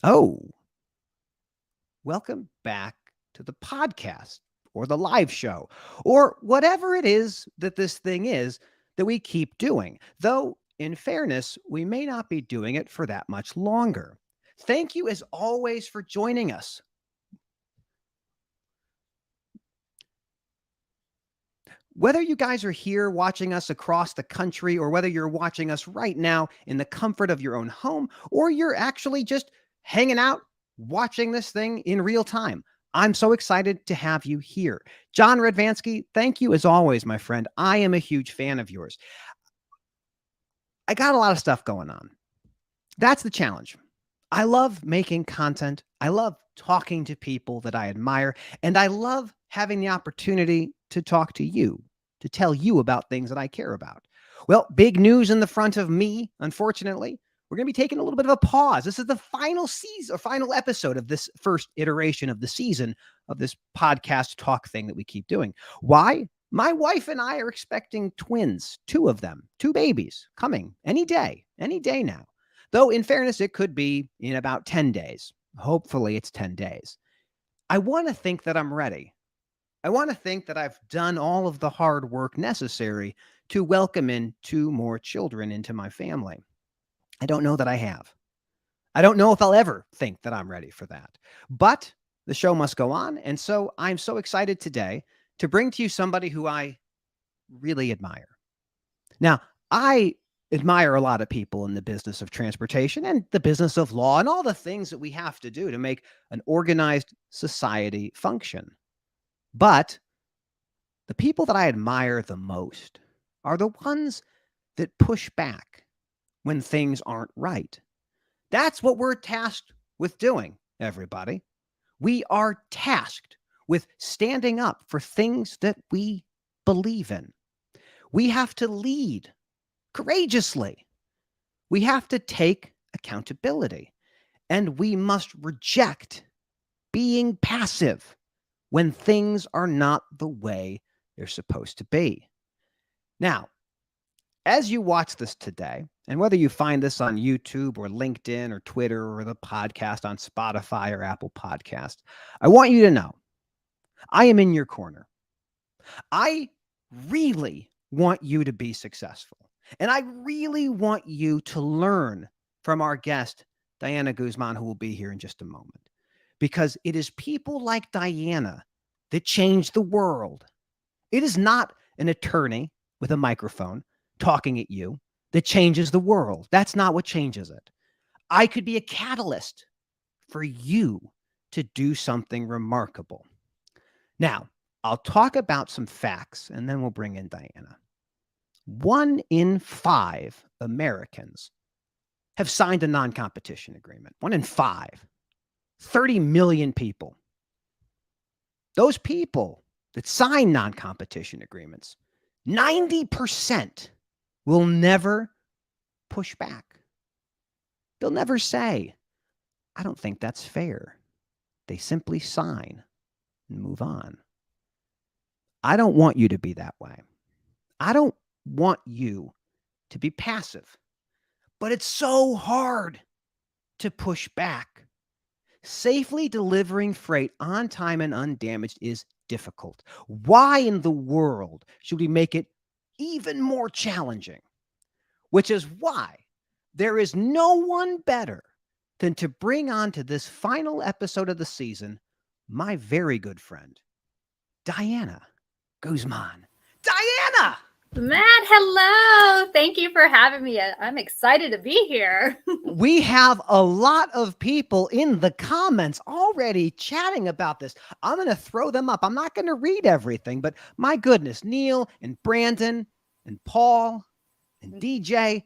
Oh, welcome back to the podcast or the live show or whatever it is that this thing is that we keep doing. Though, in fairness, we may not be doing it for that much longer. Thank you, as always, for joining us. Whether you guys are here watching us across the country or whether you're watching us right now in the comfort of your own home or you're actually just hanging out watching this thing in real time, I'm so excited to have you here. John Redvansky, thank you as always, my friend. I am a huge fan of yours. I got a lot of stuff going on. That's the challenge. I love making content. I love talking to people that I admire, and I love having the opportunity to talk to you, to tell you about things that I care about. Well, big news in the front of me, unfortunately. We're going to be taking a little bit of a pause. This is the final season or final episode of this first iteration of the season of this podcast talk thing that we keep doing. Why? My wife and I are expecting twins, two of them, two babies coming any day now. Though, in fairness, it could be in about 10 days. Hopefully, it's 10 days. I want to think that I'm ready. I want to think that I've done all of the hard work necessary to welcome in two more children into my family. I don't know that I have. I don't know if I'll ever think that I'm ready for that. But the show must go on. And so I'm so excited today to bring to you somebody who I really admire. Now, I admire a lot of people in the business of transportation and the business of law and all the things that we have to do to make an organized society function. But the people that I admire the most are the ones that push back when things aren't right. That's what we're tasked with doing, everybody. We are tasked with standing up for things that we believe in. We have to lead courageously. We have to take accountability, and we must reject being passive when things are not the way they're supposed to be. Now, as you watch this today, and whether you find this on YouTube or LinkedIn or Twitter or the podcast on Spotify or Apple Podcast, I want you to know I am in your corner. I really want you to be successful. And I really want you to learn from our guest, Diana Guzman, who will be here in just a moment. Because it is people like Diana that change the world. It is not an attorney with a microphone talking at you that changes the world. That's not what changes it. I could be a catalyst for you to do something remarkable. Now, I'll talk about some facts and then we'll bring in Diana. 1 in 5 Americans have signed a non-competition agreement. 1 in 5. 30 million people. Those people that sign non-competition agreements, 90% will never push back. They'll never say, I don't think that's fair. They simply sign and move on. I don't want you to be that way. I don't want you to be passive. But it's so hard to push back. Safely delivering freight on time and undamaged is difficult. Why in the world should we make it even more challenging? Which is why there is no one better than to bring on to this final episode of the season my very good friend, Diana Guzman. Diana! Matt, hello. Thank you for having me. I'm excited to be here. We have a lot of people in the comments already chatting about this. I'm going to throw them up. I'm not going to read everything, but my goodness, Neil and Brandon and Paul and DJ,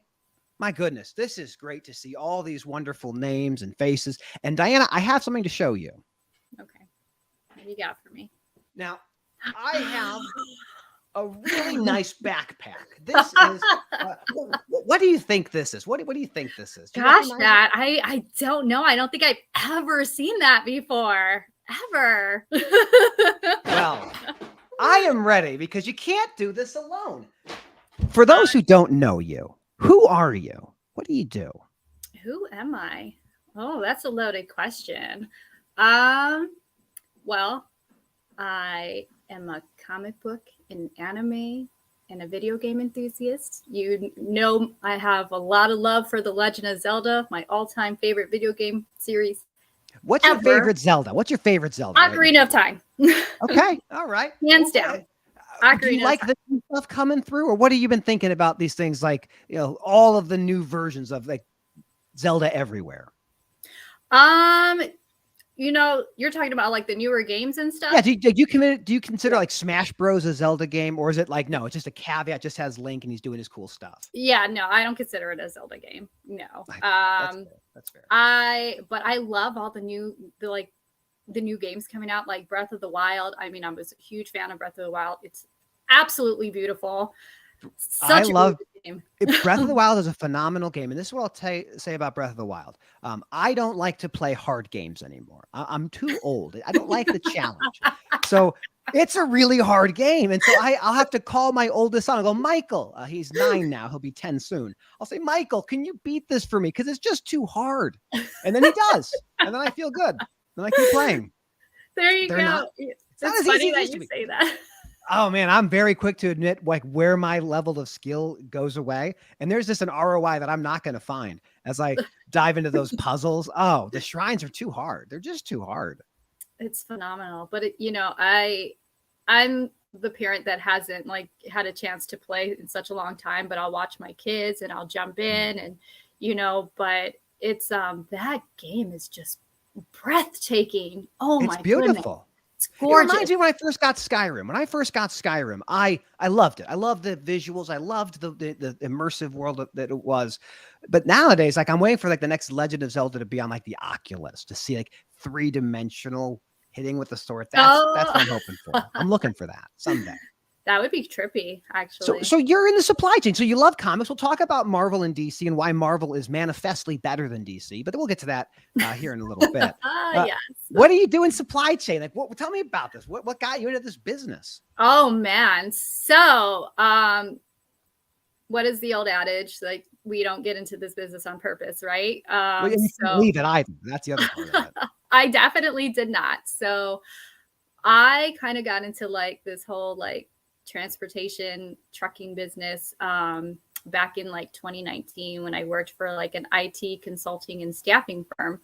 my goodness, this is great to see all these wonderful names and faces. And Diana, I have something to show you. Okay. What do you got for me? Now, I have a really nice backpack. This is, what do you think this is? What do you think this is? Gosh, Matt, I don't know. I don't think I've ever seen that before. Ever. Well, I am ready because you can't do this alone. For those who don't know you, who are you? What do you do? Who am I? Oh, that's a loaded question. Um, well, I am a comic book and anime and a video game enthusiast. You know, I have a lot of love for The Legend of Zelda, my all-time favorite video game series What's your ever. favorite Zelda? What's your favorite Zelda right now? Ocarina of Time. Okay, all right. Hands Well, down. do you Ocarina of like the new stuff coming through, or what have you been thinking about these things like, all of the new versions of like Zelda everywhere? Time. You're talking about like the newer games and stuff. Yeah, do you consider like Smash Bros a Zelda game, or is it like no, it's just a caveat, just has Link and he's doing his cool stuff? Yeah, no, I don't consider it a Zelda game. No. That's fair. That's fair. But I love all the new games coming out, like Breath of the Wild. I mean, I was a huge fan of Breath of the Wild. It's absolutely beautiful. Such a love game. Breath of the Wild is a phenomenal game, and this is what I'll say about Breath of the Wild. I don't like to play hard games anymore. I'm too old. I don't like the challenge. So it's a really hard game, and so I'll have to call my oldest son. I'll go, Michael. He's 9 now. He'll be 10 soon. I'll say, Michael, can you beat this for me? Because it's just too hard. And then he does, and then I feel good. Then I keep playing. There you go. It's funny that you say that. Oh man, I'm very quick to admit like where my level of skill goes away. And there's just an ROI that I'm not going to find as I dive into those puzzles. Oh, the shrines are too hard. They're just too hard. It's phenomenal. But I'm the parent that hasn't like had a chance to play in such a long time, but I'll watch my kids and I'll jump in and but it's that game is just breathtaking. Oh my It's beautiful. Goodness. Gorgeous. It reminds me when I first got Skyrim. When I first got Skyrim, I loved it. I loved the visuals. I loved the immersive world that it was. But nowadays, like I'm waiting for like the next Legend of Zelda to be on like the Oculus to see like 3-dimensional hitting with the sword. That's what I'm hoping for. I'm looking for that someday. That would be trippy, actually. So you're in the supply chain. So you love comics. We'll talk about Marvel and DC and why Marvel is manifestly better than DC. But we'll get to that here in a little bit. Yes. What do you do in supply chain? Like, tell me about this. What got you into this business? Oh man. So, what is the old adage? Like, we don't get into this business on purpose, right? Well, you can't leave it either. That's the other part of it. I definitely did not. So, I kind of got into like this whole like transportation trucking business back in like 2019 when I worked for like an IT consulting and staffing firm.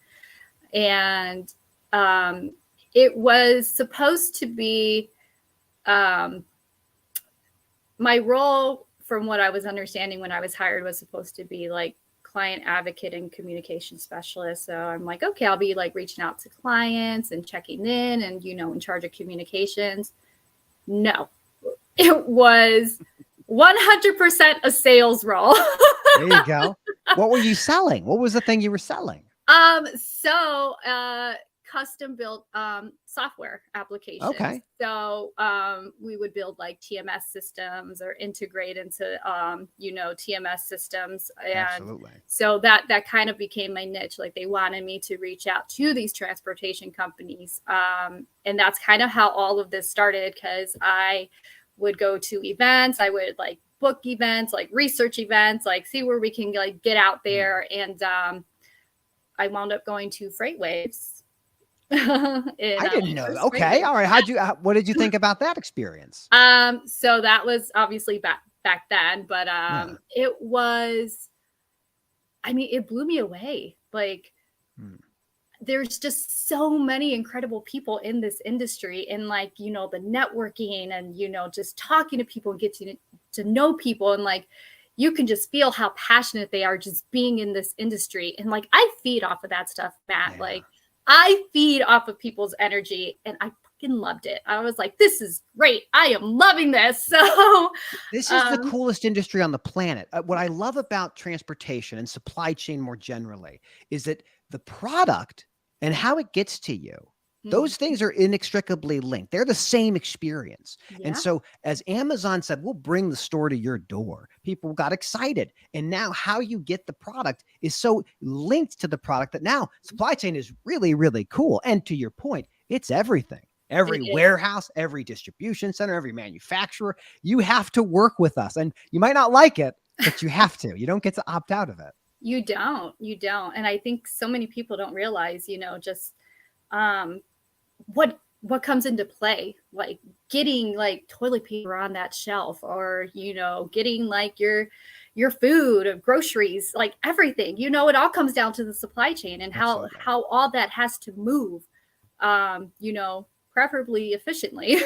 And it was supposed to be my role, from what I was understanding when I was hired, was supposed to be like client advocate and communication specialist. So I'm like, okay, I'll be like reaching out to clients and checking in and, in charge of communications. No, it was 100% a sales role. There you go. What were you selling? What was the thing you were selling? So custom built software applications. Okay. So we would build like TMS systems or integrate into TMS systems. And absolutely. So that kind of became my niche. Like they wanted me to reach out to these transportation companies. And that's kind of how all of this started, because I would go to events. I would like book events, like research events, like see where we can like get out there. And I wound up going to FreightWaves. I didn't know. Okay. All right. What did you think about that experience? So that was obviously back then, but it was, it blew me away. Like there's just so many incredible people in this industry, and like, the networking and, just talking to people and getting to know people, and like, you can just feel how passionate they are just being in this industry. And like, I feed off of that stuff, Matt. Yeah. Like I feed off of people's energy, and I fucking loved it. I was like, this is great. I am loving this. So this is the coolest industry on the planet. What I love about transportation and supply chain more generally is that the product and how it gets to you, those things are inextricably linked. They're the same experience. Yeah. And so as Amazon said, we'll bring the store to your door, people got excited. And now how you get the product is so linked to the product that now supply chain is really, really cool. And to your point, it's everything. Every warehouse, every distribution center, every manufacturer, you have to work with us. And you might not like it, but you have to. You don't get to opt out of it. You don't. And I think so many people don't realize, just what comes into play, like getting like toilet paper on that shelf, or getting like your food or groceries, like everything. It all comes down to the supply chain and how all that has to move, preferably efficiently.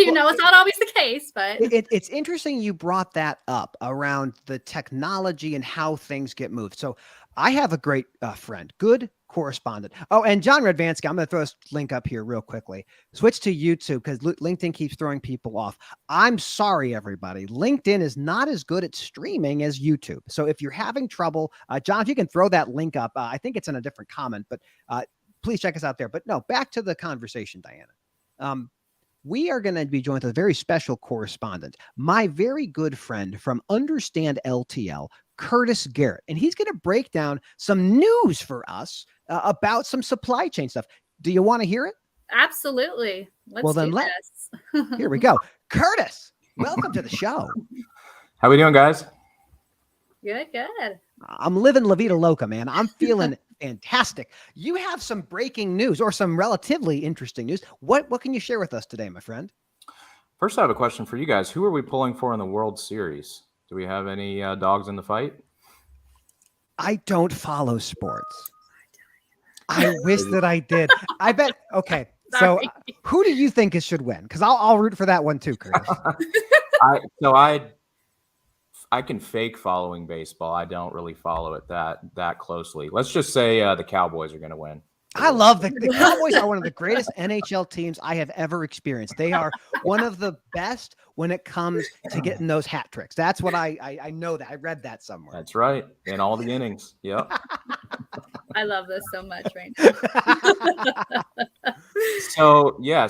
It's not always the case, but it's interesting you brought that up around the technology and how things get moved. So I have a great friend, good correspondent. Oh, and John Redvansky, I'm going to throw this link up here real quickly. Switch to YouTube because LinkedIn keeps throwing people off. I'm sorry, everybody. LinkedIn is not as good at streaming as YouTube. So if you're having trouble, John, if you can throw that link up, I think it's in a different comment, but please check us out there. But no, back to the conversation, Diana. We are going to be joined with a very special correspondent, my very good friend from Understand LTL, Curtis Garrett. And he's going to break down some news for us about some supply chain stuff. Do you want to hear it? Absolutely. Let's do this. Here we go. Curtis, welcome to the show. How we doing, guys? Good. I'm living La Vida Loca, man. I'm feeling fantastic. You have some breaking news or some relatively interesting news. What can you share with us today, my friend? First, I have a question for you guys. Who are we pulling for in the World Series? Do we have any dogs in the fight? I don't follow sports. I wish that I did. I bet. Okay. So who do you think it should win? Because I'll root for that one too, Curtis. I can fake following baseball. I don't really follow it that closely. Let's just say the Cowboys are going to win. I love the Cowboys are one of the greatest NHL teams I have ever experienced. They are one of the best when it comes to getting those hat tricks. That's what I know that. I read that somewhere. That's right. In all the innings. Yep. I love this so much right now.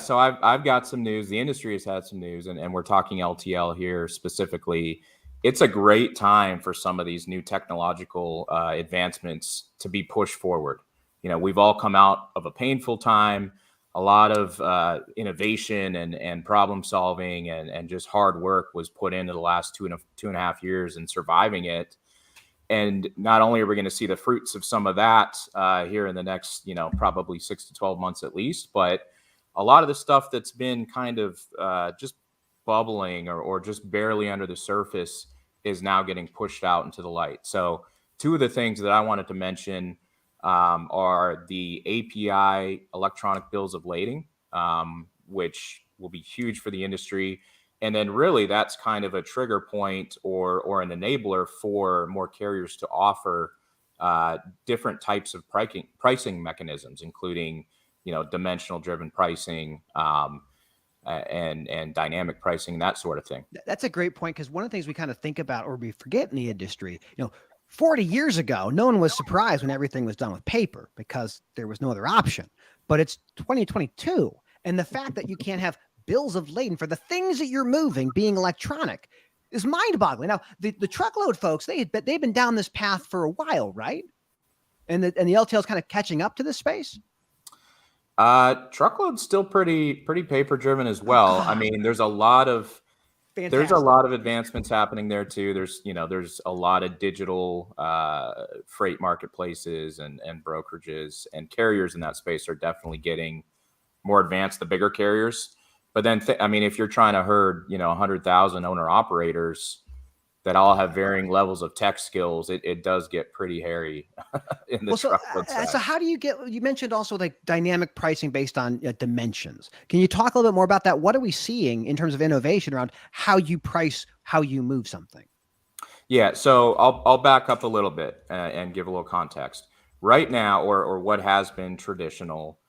So I've got some news. The industry has had some news, and we're talking LTL here specifically. It's a great time for some of these new technological advancements to be pushed forward. We've all come out of a painful time, a lot of innovation and problem solving and just hard work was put into the last two and a half years and surviving it. And not only are we going to see the fruits of some of that here in the next, probably 6 to 12 months at least, but a lot of the stuff that's been kind of just bubbling or just barely under the surface is now getting pushed out into the light. So two of the things that I wanted to mention are the API electronic bills of lading, which will be huge for the industry. And then really that's kind of a trigger point or an enabler for more carriers to offer different types of pricing mechanisms, including, dimensional driven pricing, and dynamic pricing, that sort of thing. That's a great point, because one of the things we kind of think about or we forget in the industry, 40 years ago, no one was surprised when everything was done with paper because there was no other option. But it's 2022. And the fact that you can't have bills of lading for the things that you're moving being electronic is mind-boggling. Now, the truckload folks, they've been down this path for a while, right? And the LTL is kind of catching up to this space. Truckload's still pretty paper driven as well. I mean, there's a lot of advancements happening there too. There's a lot of digital freight marketplaces and brokerages, and carriers in that space are definitely getting more advanced, the bigger carriers. But then, if you're trying to herd, 100,000 owner operators that all have varying levels of tech skills, it does get pretty hairy in the truckload side. So how do you mentioned also like dynamic pricing based on dimensions. Can you talk a little bit more about that? What are we seeing in terms of innovation around how you price, how you move something? Yeah, so I'll back up a little bit and give a little context. Right now, or what has been traditional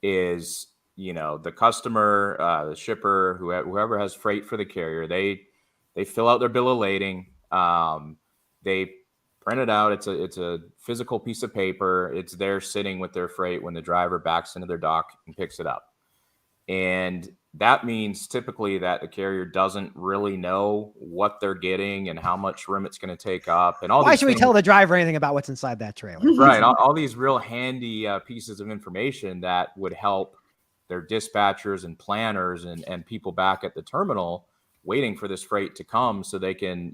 is, the customer, the shipper, whoever has freight for the carrier, they fill out their bill of lading. They print it out. It's a physical piece of paper. It's there sitting with their freight when the driver backs into their dock and picks it up. And that means typically that the carrier doesn't really know what they're getting and how much room it's going to take up. And why should we tell the driver anything about what's inside that trailer? Right. All these real handy pieces of information that would help their dispatchers and planners and people back at the terminal waiting for this freight to come so they can,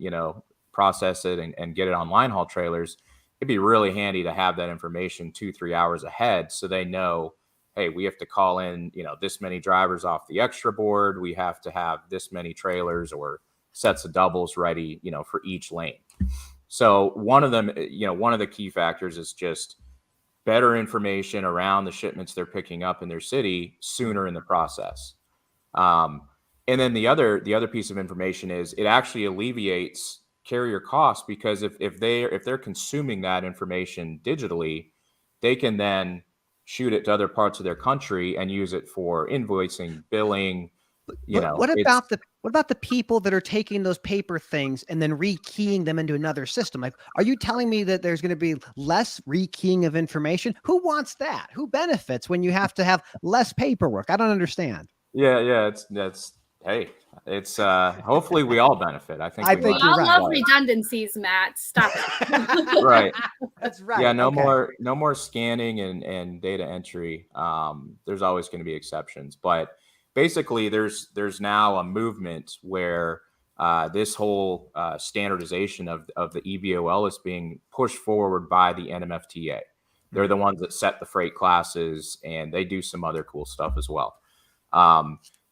process it and get it on line haul trailers. it'd be really handy to have that information 2-3 hours ahead, so they know, hey, we have to call in, this many drivers off the extra board. We have to have this many trailers or sets of doubles ready, for each lane. So one of them, one of the key factors is just better information around the shipments they're picking up in their city sooner in the process. And then the other piece of information is it actually alleviates carrier costs, because if they're consuming that information digitally, they can then shoot it to other parts of their country and use it for invoicing, billing. What about the people that are taking those paper things and then rekeying them into another system? Like, are you telling me that there's going to be less rekeying of information? Who wants that? Who benefits when you have to have less paperwork? I don't understand. Yeah. Hey, it's hopefully we all benefit. I think we all love redundancies, Matt. Stop it. Right. That's right. Yeah, no more scanning and data entry. There's always going to be exceptions, but basically there's now a movement where this whole standardization of the EVOL is being pushed forward by the NMFTA. They're the ones that set the freight classes, and they do some other cool stuff as well.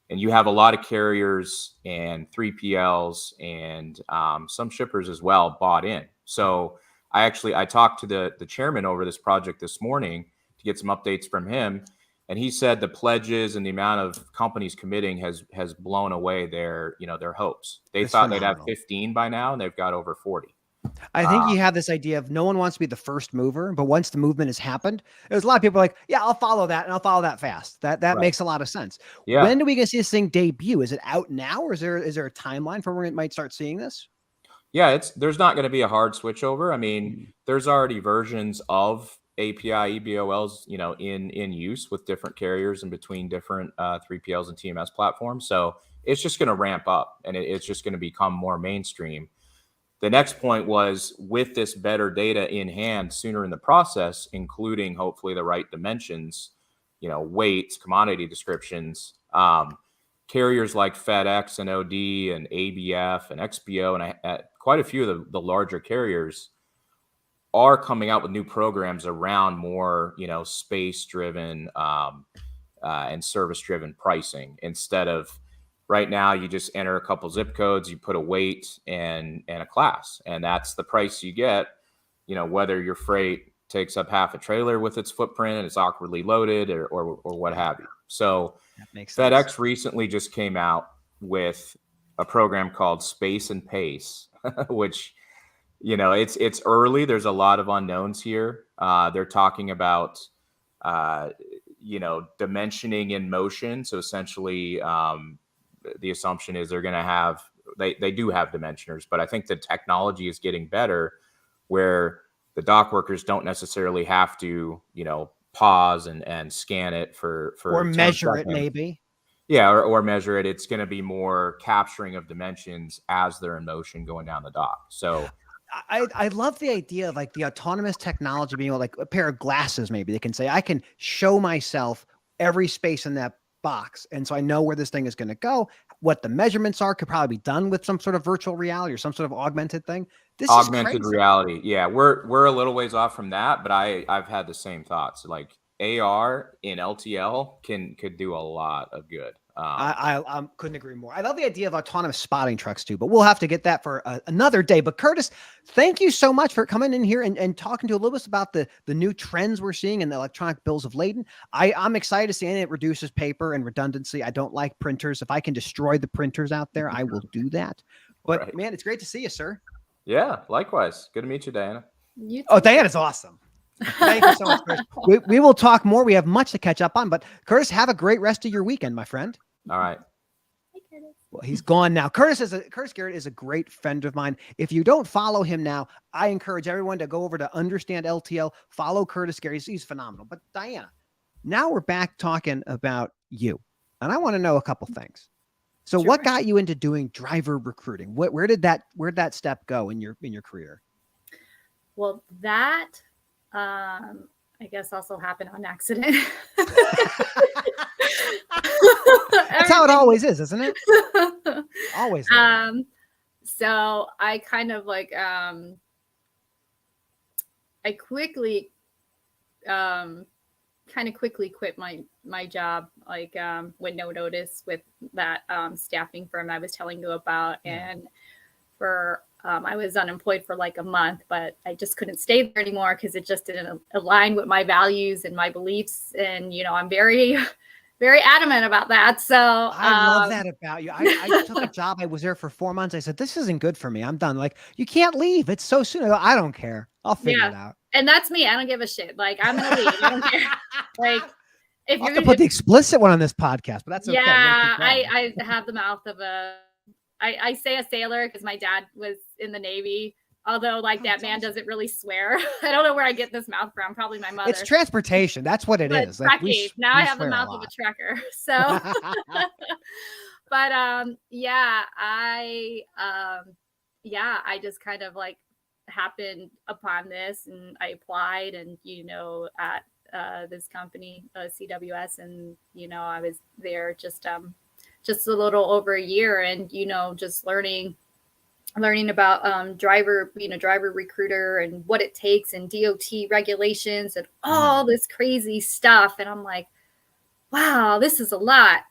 And you have a lot of carriers and 3PLs and some shippers as well bought in. So I talked to the chairman over this project this morning to get some updates from him. And he said the pledges and the amount of companies committing has blown away their hopes. They thought they'd have 15 by now, and they've got over 40. I think you have this idea of no one wants to be the first mover, but once the movement has happened, there's a lot of people like, yeah, I'll follow that, and I'll follow that fast. That right. Makes a lot of sense. Yeah. When do we get to see this thing debut? Is it out now, or is there a timeline for when we might start seeing this? Yeah, there's not going to be a hard switch over. I mean, there's already versions of API EBOLs, in use with different carriers and between different 3PLs and TMS platforms. So it's just going to ramp up, and it's just going to become more mainstream. The next point was, with this better data in hand sooner in the process, including hopefully the right dimensions, weights, commodity descriptions, carriers like FedEx and OD and ABF and XPO and quite a few of the larger carriers are coming out with new programs around more, space-driven and service-driven pricing, instead of right now, you just enter a couple zip codes, you put a weight and a class, and that's the price you get, whether your freight takes up half a trailer with its footprint and it's awkwardly loaded or what have you. So FedEx recently just came out with a program called Space and Pace, which, it's early. There's a lot of unknowns here. They're talking about, dimensioning in motion. So essentially, the assumption is they're going to have, they do have dimensioners, but I think the technology is getting better where the dock workers don't necessarily have to, pause and scan it for or measure it maybe. Yeah. Or measure it. It's going to be more capturing of dimensions as they're in motion going down the dock. So I love the idea of like the autonomous technology being like a pair of glasses. Maybe they can say, I can show myself every space in that box. And so I know where this thing is going to go. What the measurements are could probably be done with some sort of virtual reality or some sort of augmented thing. This augmented reality. Yeah. We're a little ways off from that, but I've had the same thoughts. Like AR in LTL could do a lot of good. I couldn't agree more. I love the idea of autonomous spotting trucks too, but we'll have to get that for another day. But Curtis, thank you so much for coming in here and talking to a little bit about the new trends we're seeing in the electronic bills of lading. I'm excited to see it. It reduces paper and redundancy. I don't like printers. If I can destroy the printers out there, I will do that. But right. Man, it's great to see you, sir. Yeah, likewise. Good to meet you, Diana. Oh, Diana's awesome. Thank you so much, Curtis. We will talk more. We have much to catch up on, but Curtis, have a great rest of your weekend, my friend. All right. Well, he's gone now. Curtis Garrett is a great friend of mine. If you don't follow him now, I encourage everyone to go over to Understand LTL, follow Curtis Garrett. He's phenomenal. But Diana, now we're back talking about you, and I want to know a couple things. So sure. What got you into doing driver recruiting? Where'd that step go in your career? Well, that I guess also happened on accident. That's how it always is, isn't it? Always. So I kind of like quickly, kind of quickly quit my job, like with no notice, with that staffing firm I was telling you about. And for I was unemployed for like a month, but I just couldn't stay there anymore because it just didn't align with my values and my beliefs. And I'm very very adamant about that. So I love that about you. I took a job. I was there for 4 months. I said, this isn't good for me. I'm done. Like, you can't leave. It's so soon. I go, I don't care. I'll figure it out. And that's me. I don't give a shit. Like, I'm gonna leave. I don't care. Like, if I'll you're have to put the explicit one on this podcast, but that's okay. Yeah, I have the mouth of I say a sailor because my dad was in the Navy. Although, like, that man doesn't really swear. I don't know where I get this mouth from. Probably my mother. It's transportation. That's what it is. Like, now I have the mouth of a trucker. So, but yeah, I just kind of like happened upon this, and I applied, and at this company, CWS, and I was there just a little over a year, and just learning about driver recruiter and what it takes, and DOT regulations and all this crazy stuff. And I'm like, wow, this is a lot,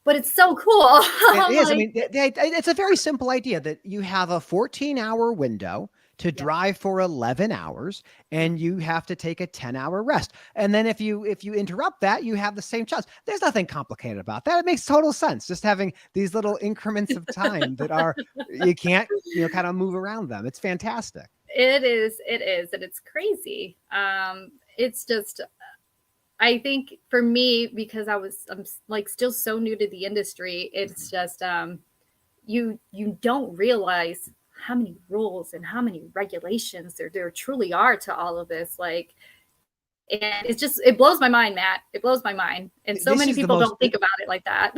but it's so cool. It is. I mean, it's a very simple idea that you have a 14-hour window to drive for 11 hours, and you have to take a 10-hour rest. And then if you interrupt that, you have the same chance. There's nothing complicated about that. It makes total sense. Just having these little increments of time that are, you can't, kind of move around them. It's fantastic. It is. And it's crazy. It's just, I think for me, because I'm like still so new to the industry, it's just, you don't realize how many rules and how many regulations there truly are to all of this. Like, and it blows my mind, Matt. It blows my mind. And so many people don't think about it like that.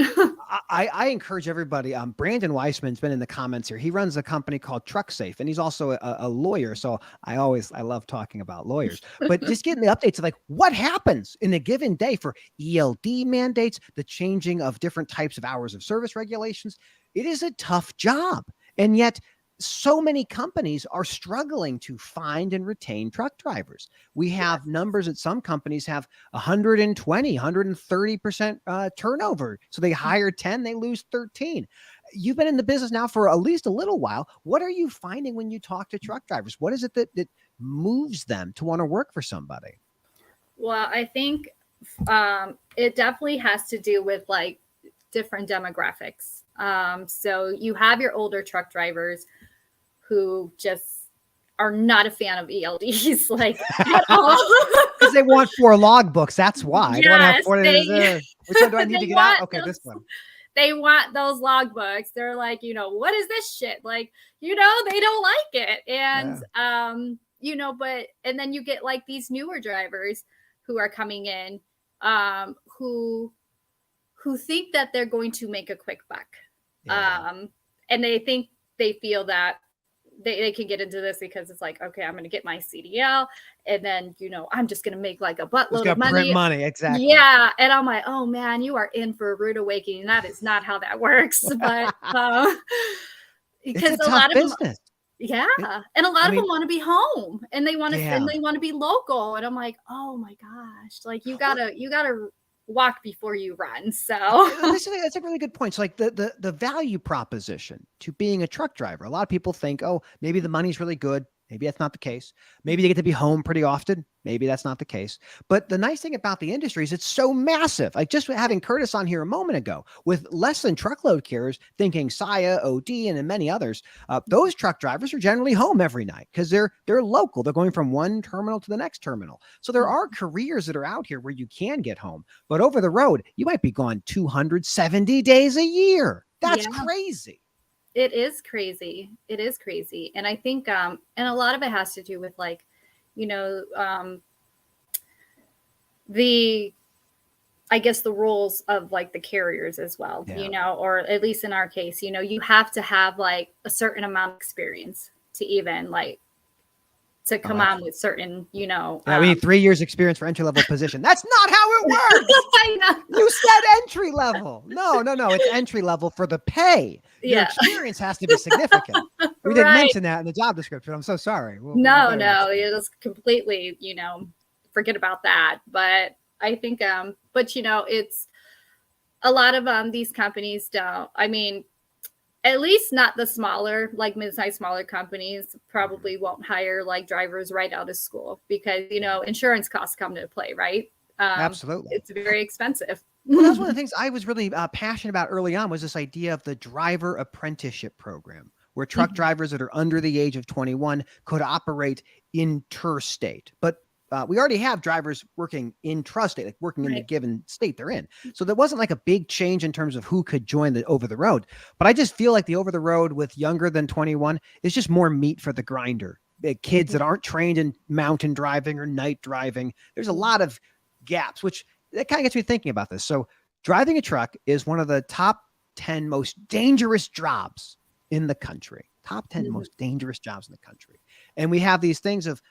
I encourage everybody. Brandon Weissman's been in the comments here. He runs a company called Truck Safe, and he's also a lawyer. So I love talking about lawyers, but just getting the updates of like what happens in a given day for ELD mandates, the changing of different types of hours of service regulations. It is a tough job. And yet so many companies are struggling to find and retain truck drivers. We have numbers that some companies have 120, 130% turnover. So they hire 10, they lose 13. You've been in the business now for at least a little while. What are you finding when you talk to truck drivers? What is it that moves them to want to work for somebody? Well, I think it definitely has to do with like different demographics. So you have your older truck drivers who just are not a fan of ELDs, like at all. Because they want 4 logbooks. That's why. Yes, they want to have 4 days. Which one do I need to get out? Okay, this one. They want those logbooks. They're like, what is this shit? Like, they don't like it. And, but, and then you get like these newer drivers who are coming in, who think that they're going to make a quick buck. And they feel that they can get into this because it's like, okay, I'm going to get my CDL, and then, I'm just going to make like a buttload of money. Print money. Exactly. Yeah. And I'm like, oh man, you are in for a rude awakening. That is not how that works. But, because it's a lot of business. And a lot of them want to be home, and they want to be local. And I'm like, oh my gosh, like you gotta walk before you run. So that's a really good point. So like the value proposition to being a truck driver, a lot of people think, oh, maybe the money's really good. Maybe that's not the case. Maybe they get to be home pretty often. Maybe that's not the case. But the nice thing about the industry is it's so massive. Like just having Curtis on here a moment ago with less than truckload carriers thinking Saya, OD, and many others, those truck drivers are generally home every night because they're local. They're going from one terminal to the next terminal. So there are careers that are out here where you can get home. But over the road, you might be gone 270 days a year. That's crazy. It is crazy. It is crazy. And I think, and a lot of it has to do with like, I guess the rules of like the carriers as well, or at least in our case, you have to have like a certain amount of experience to even like to come on with certain, you know. Yeah, we need 3 years experience for entry level position. That's not how it works. I know. You said entry level. No. It's entry level for the pay. Your Yeah. experience has to be significant. We didn't mention that in the job description. I'm so sorry. No, it was completely, you know, forget about that. But I think, but you know, it's a lot of these companies don't. I mean, at least not the smaller, like mid-sized smaller companies probably won't hire like drivers right out of school because, you know, insurance costs come into play, right? Absolutely. It's very expensive. Well, that's one of the things I was really passionate about early on was this idea of the driver apprenticeship program, where truck drivers that are under the age of 21 could operate interstate. But we already have drivers working intrastate, like working in the given state they're in. So there wasn't like a big change in terms of who could join the over the road. But I just feel like the over the road with younger than 21 is just more meat for the grinder. Kids that aren't trained in mountain driving or night driving. There's a lot of gaps, which that kind of gets me thinking about this. So driving a truck is one of the top 10 most dangerous jobs in the country. Top 10 most dangerous jobs in the country. And we have these things of,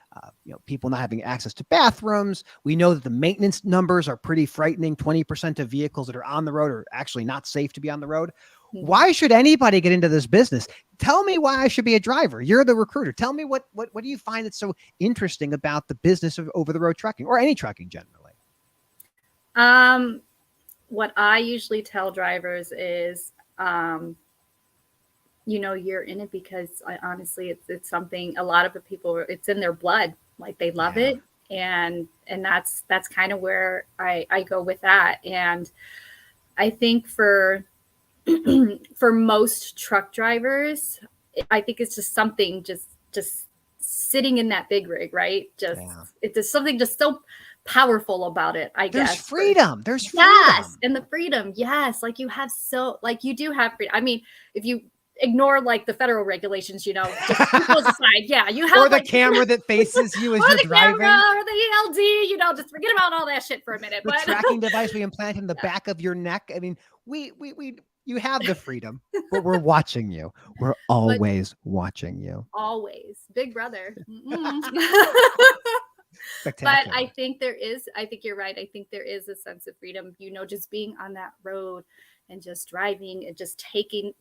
you know, people not having access to bathrooms. We know that the maintenance numbers are pretty frightening. 20% of vehicles that are on the road are actually not safe to be on the road. Why should anybody get into this business? Tell me why I should be a driver. You're the recruiter. Tell me what do you find that's so interesting about the business of over the road trucking or any trucking generally? What I usually tell drivers is, you know, you're in it because honestly, it's something a lot of the people, it's in their blood. Like they love it. And that's kind of where I go with that. And I think for most truck drivers, I think it's just something just sitting in that big rig, right? It's just something just so powerful about it, I guess. There's freedom. Yes, and the freedom. Yes, like you do have freedom. I mean, if you ignore like the federal regulations, you know, just aside. Yeah, you have or the camera that faces you as you're driving, or the ELD. You know, just forget about all that shit for a minute. The tracking device we implant in the back of your neck. I mean, you have the freedom, but we're watching you. We're always watching you. Always, big brother. But I think you're right. I think there is a sense of freedom, you know, just being on that road and just driving and just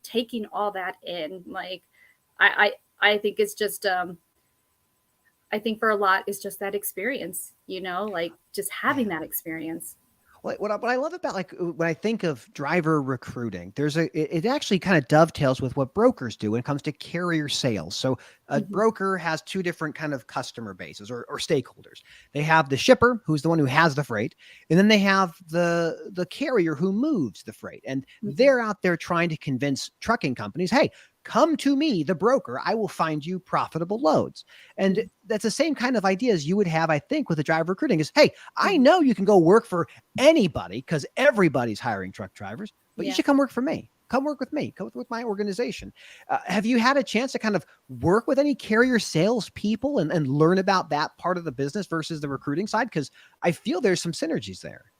taking all that in. Like, I think it's just, I think for a lot, it's just that experience, you know, like just having that experience. What I love about, like, when I think of driver recruiting, it actually kind of dovetails with what brokers do when it comes to carrier sales. So a broker has two different kind of customer bases or stakeholders. They have the shipper, who's the one who has the freight, and then they have the carrier who moves the freight. And they're out there trying to convince trucking companies, hey, come to me, the broker. I will find you profitable loads. And that's the same kind of ideas you would have, I think, with the driver recruiting is, hey, I know you can go work for anybody because everybody's hiring truck drivers, but you should come work for me. Come work with me. Come with my organization. Have you had a chance to kind of work with any carrier sales people and learn about that part of the business versus the recruiting side? Because I feel there's some synergies there.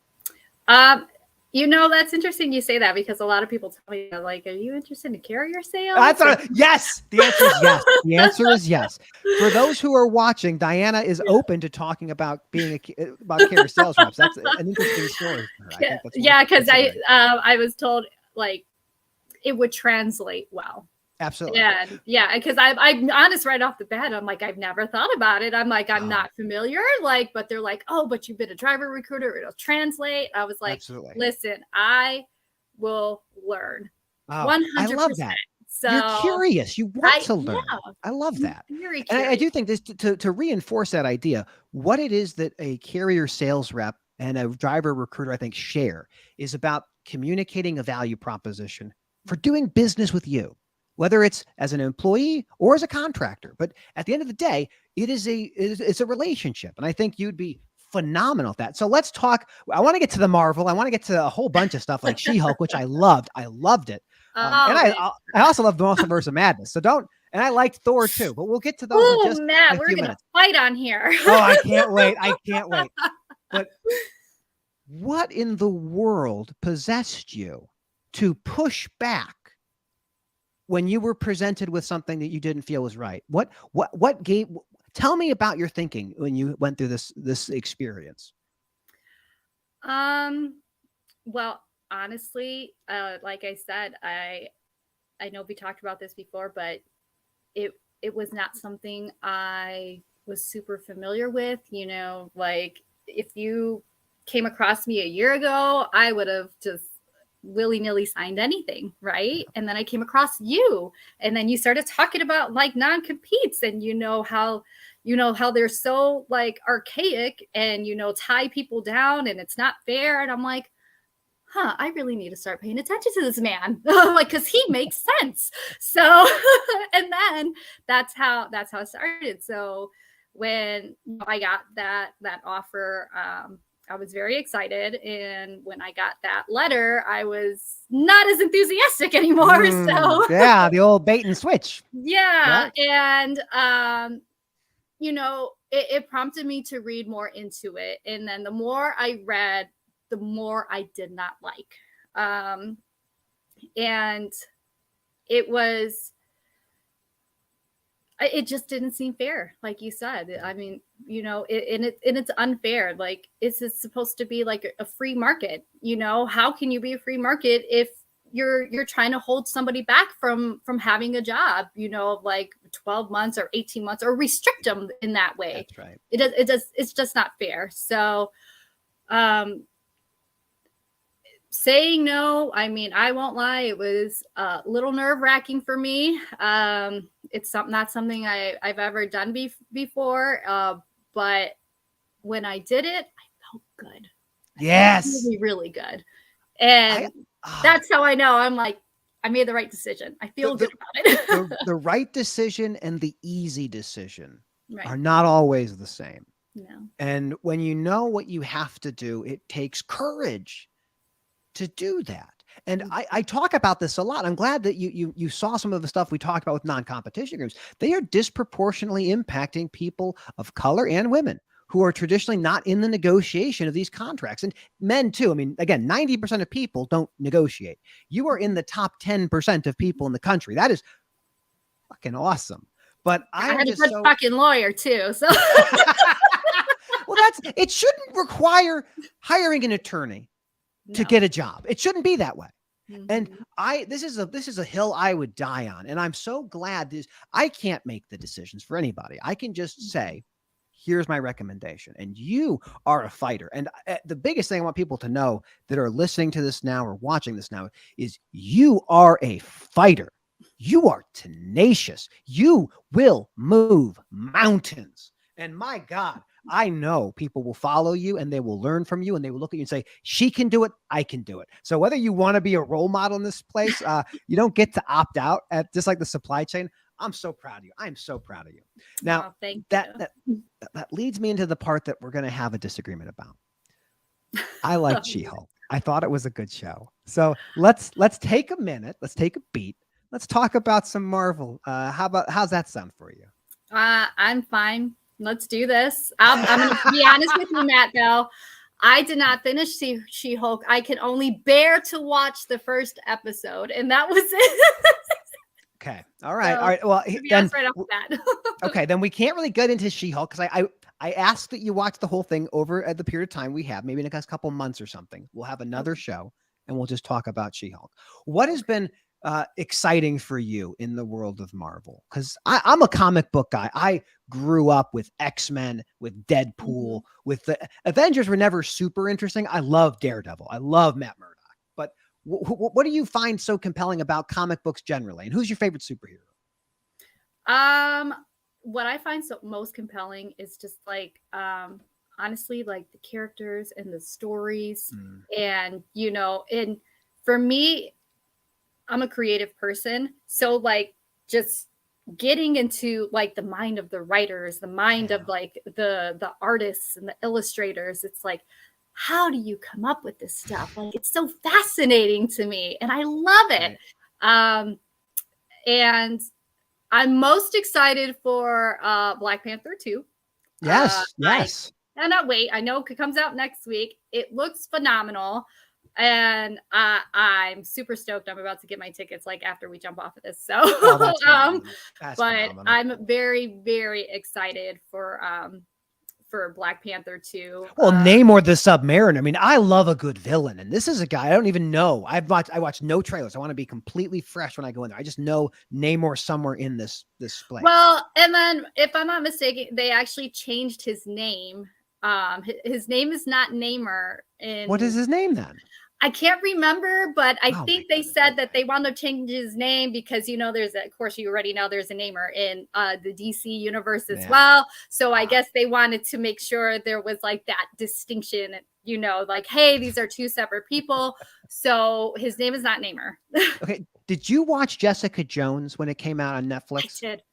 You know, that's interesting you say that because a lot of people tell me, like, are you interested in carrier sales? Yes. The answer is yes. The answer is yes. For those who are watching, Diana is open to talking about being about carrier sales reps. That's an interesting story. Because I was told like it would translate well. Absolutely. Yeah. Because I'm honest right off the bat. I'm like, I've never thought about it. I'm like, I'm not familiar. Like, but they're like, oh, but you've been a driver recruiter. It'll translate. I was like, listen, I will learn. 100%. I love that. So you're curious. You want to learn. Yeah, I love that. Very and I do think this to reinforce that idea, what it is that a carrier sales rep and a driver recruiter, I think, share is about communicating a value proposition for doing business with you, whether it's as an employee or as a contractor. But at the end of the day, it's a relationship. And I think you'd be phenomenal at that. So let's talk. I want to get to the Marvel. I want to get to a whole bunch of stuff like She-Hulk, which I loved. I loved it. And I also love the Multiverse of Madness. So and I liked Thor too, but we'll get to those. Oh, Matt, we're going to fight on here. Oh, I can't wait. But what in the world possessed you to push back when you were presented with something that you didn't feel was right? What gave, Tell me about your thinking when you went through this experience. Well, honestly, like I said, I know we talked about this before, but it was not something I was super familiar with. You know, like if you came across me a year ago, I would have just willy-nilly signed anything, right? And then I came across you, and then you started talking about like non-competes, and you know how they're so like archaic and tie people down and it's not fair. And I'm like, I really need to start paying attention to this man, like, because he makes sense. So, and then that's how it started. So when I got that offer, I was very excited. And when I got that letter, I was not as enthusiastic anymore. So yeah, the old bait and switch. Yeah. Right? And, it prompted me to read more into it. And then the more I read, the more I did not like. And it just didn't seem fair. Like you said, I mean, it's unfair. Like, is this supposed to be like a free market? How can you be a free market if you're trying to hold somebody back from having a job, like 12 months or 18 months, or restrict them in that way? That's right. It's just not fair. So, saying no, I mean, I won't lie, it was a little nerve-wracking for me. It's not something I've ever done before, but when I did it, I felt good. Yes. Really, really good. And that's how I know I'm like, I made the right decision. I feel good about it. the right decision and the easy decision are not always the same. No. And when you know what you have to do, it takes courage to do that. And I talk about this a lot. I'm glad that you saw some of the stuff we talked about with non-competition groups. They are disproportionately impacting people of color and women who are traditionally not in the negotiation of these contracts, and men too. I mean, again, 90% of people don't negotiate. You are in the top 10% of people in the country. That is fucking awesome. But I had a good fucking lawyer too. So well, it shouldn't require hiring an attorney to get a job. It shouldn't be that way. Mm-hmm. And this is a hill I would die on. And I'm so glad I can't make the decisions for anybody. I can just say, here's my recommendation. And you are a fighter. And the biggest thing I want people to know that are listening to this now or watching this now is you are a fighter. You are tenacious. You will move mountains. And my God, I know people will follow you and they will learn from you and they will look at you and say, she can do it. I can do it. So whether you want to be a role model in this place, you don't get to opt out at just like the supply chain. I'm so proud of you. I'm so proud of you. Now, that leads me into the part that we're going to have a disagreement about. I like She-Hulk. I thought it was a good show. So let's take a minute. Let's take a beat. Let's talk about some Marvel. How's that sound for you? I'm fine. Let's do this. I'm going to be honest with you, Matt, though. I did not finish She-Hulk. I can only bear to watch the first episode, and that was it. Okay. All right. So, all right. Well, then, right off the bat. Okay. Then we can't really get into She-Hulk because I asked that you watch the whole thing over at the period of time we have, maybe in a couple months or something. We'll have another show and we'll just talk about She-Hulk. What has been exciting for you in the world of Marvel? Because I'm a comic book guy. I grew up with X-Men, with Deadpool, with the Avengers were never super interesting. I love Daredevil. I love Matt Murdock. But what do you find so compelling about comic books generally? And who's your favorite superhero? What I find most compelling is just like, honestly, like the characters and the stories. And, and for me, I'm a creative person. So like just getting into like the mind of the writers, the mind of like the artists and the illustrators. It's like, how do you come up with this stuff? Like, it's so fascinating to me and I love it. Right. And I'm most excited for Black Panther 2. Yes. Yes. I cannot wait. I know it comes out next week. It looks phenomenal. And I'm super stoked. I'm about to get my tickets like after we jump off of this. So, That's phenomenal. That's but phenomenal. I'm very, very excited for Black Panther 2. Well, Namor the Submariner. I mean, I love a good villain, and this is a guy I don't even know. I watched no trailers. I want to be completely fresh when I go in there. I just know Namor somewhere in this place. Well, and then if I'm not mistaken, they actually changed his name. His name is not Namor. What is his name then? I can't remember, but I think they said that they wound up changing his name because, you know, of course, you already know there's a Namor in the DC universe as well. So I guess they wanted to make sure there was like that distinction, you know, like, hey, these are two separate people. So his name is not Namor. Okay. Did you watch Jessica Jones when it came out on Netflix? I did.